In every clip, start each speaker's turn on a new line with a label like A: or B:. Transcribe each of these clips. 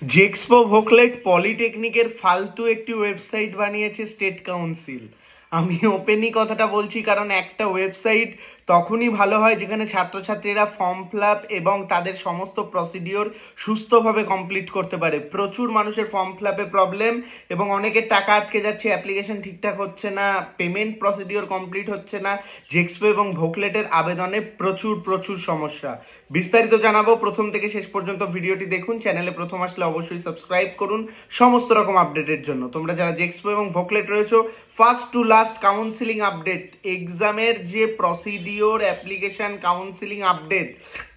A: জেক্সপো ভোকলেট পলিটেকনিকের ফালতু একটি ওয়েবসাইট বানিয়েছে স্টেট কাউন্সিল। আমি ওপেনই কথাটা বলছি, কারণ একটা ওয়েবসাইট তখনই ভালো হয় যেখানে ছাত্রছাত্রীরা ফর্ম ফিল আপ এবং তাদের সমস্ত প্রসিডিওর সুস্থভাবে কমপ্লিট করতে পারে। প্রচুর মানুষের ফর্ম ফিল আপে প্রবলেম এবং অনেকের টাকা আটকে যাচ্ছে, অ্যাপ্লিকেশন ঠিকঠাক হচ্ছে না, পেমেন্ট প্রসিডিওর কমপ্লিট হচ্ছে না। জেক্সপো এবং ভোকলেটের আবেদনে প্রচুর প্রচুর সমস্যা। বিস্তারিত জানাবো, প্রথম থেকে শেষ পর্যন্ত ভিডিওটি দেখুন। চ্যানেলে প্রথম আসলে অবশ্যই সাবস্ক্রাইব করুন সমস্ত রকম আপডেটের জন্য। তোমরা যারা জেক্সপো এবং ভোকলেট রয়েছো, first to last counselling update, এক্সামের যে প্রসিডিওর, অ্যাপ্লিকেশন, কাউন্সিলিং আপডেট,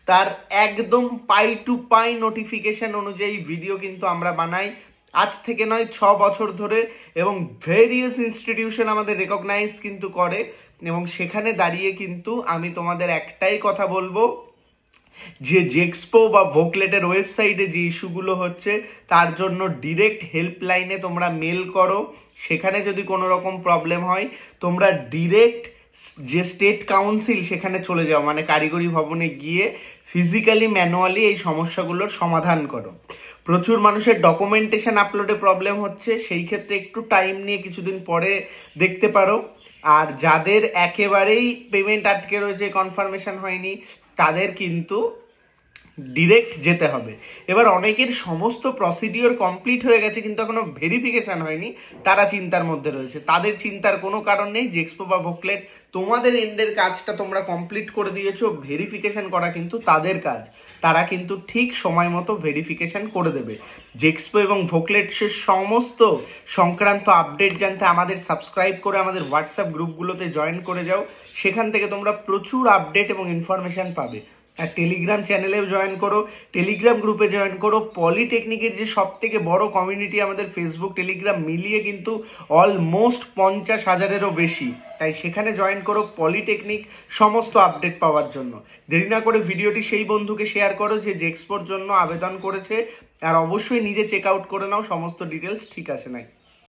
A: তার একদম পাই টু পাই নোটিফিকেশন অনুযায়ী ভিডিও কিন্তু আমরা বানাই। আজ থেকে নয়, 6 বছর ধরে, এবং ভেরিয়াস ইনস্টিটিউশন আমাদের রেকগনাইজ কিন্তু করে। এবং সেখানে দাঁড়িয়ে কিন্তু আমি তোমাদের একটাই কথা বলবো যে জেক্সপো বা ভোকলেটের ওয়েবসাইটে যে ইস্যুগুলো হচ্ছে তার জন্য ডিরেক্ট হেল্পলাইনে তোমরা মেল করো। সেখানে যদি কোনো রকম প্রবলেম হয়, তোমরা ডিরেক্ট যে স্টেট কাউন্সিল সেখানে চলে যাও, মানে কারিগরি ভবনে গিয়ে ফিজিক্যালি ম্যানুয়ালি এই সমস্যাগুলোর সমাধান করো। প্রচুর মানুষের ডকুমেন্টেশন আপলোডে প্রবলেম হচ্ছে, সেই ক্ষেত্রে একটু টাইম নিয়ে কিছুদিন পরে দেখতে পারো। আর যাদের একেবারেই পেমেন্ট আটকে রয়েছে, কনফার্মেশন হয়নি, তাদের কিন্তু ডিরেক্ট যেতে হবে। এবার অনেকের সমস্ত প্রসিডিওর কমপ্লিট হয়ে গেছে কিন্তু এখনো ভেরিফিকেশন হয়নি, তারা চিন্তার মধ্যে রয়েছে। তাদের চিন্তার কোনো কারণ নেই। জেক্সপো বা ভোকলেট তোমাদের এন্ডের কাজটা তোমরা কমপ্লিট করে দিয়েছো, ভেরিফিকেশন করা কিন্তু তাদের কাজ। তারা কিন্তু ঠিক সময় মতো ভেরিফিকেশন করে দেবে। জেক্সপো এবং ভোকলেটের সমস্ত সংক্রান্ত আপডেট জানতে আমাদের সাবস্ক্রাইব করে আমাদের হোয়াটসঅ্যাপ গ্রুপগুলোতে জয়েন করে যাও। সেখান থেকে তোমরা প্রচুর আপডেট এবং ইনফরমেশন পাবে। আর টেলিগ্রাম চ্যানেলেও জয়েন করো, টেলিগ্রাম গ্রুপে জয়েন করো। পলিটেকনিকের যে সব থেকে বড় কমিউনিটি আমাদের ফেসবুক টেলিগ্রাম মিলিয়ে কিন্তু অলমোস্ট 50,000-এরও বেশি, তাই সেখানে জয়েন করো পলিটেকনিক সমস্ত আপডেট পাওয়ার জন্য। দেরি না করে ভিডিওটি সেই বন্ধুকে শেয়ার করো যে জেক্সপোর জন্য আবেদন করেছে, আর অবশ্যই নিজে চেক আউট করে নাও সমস্ত ডিটেলস ঠিক আছে নাই।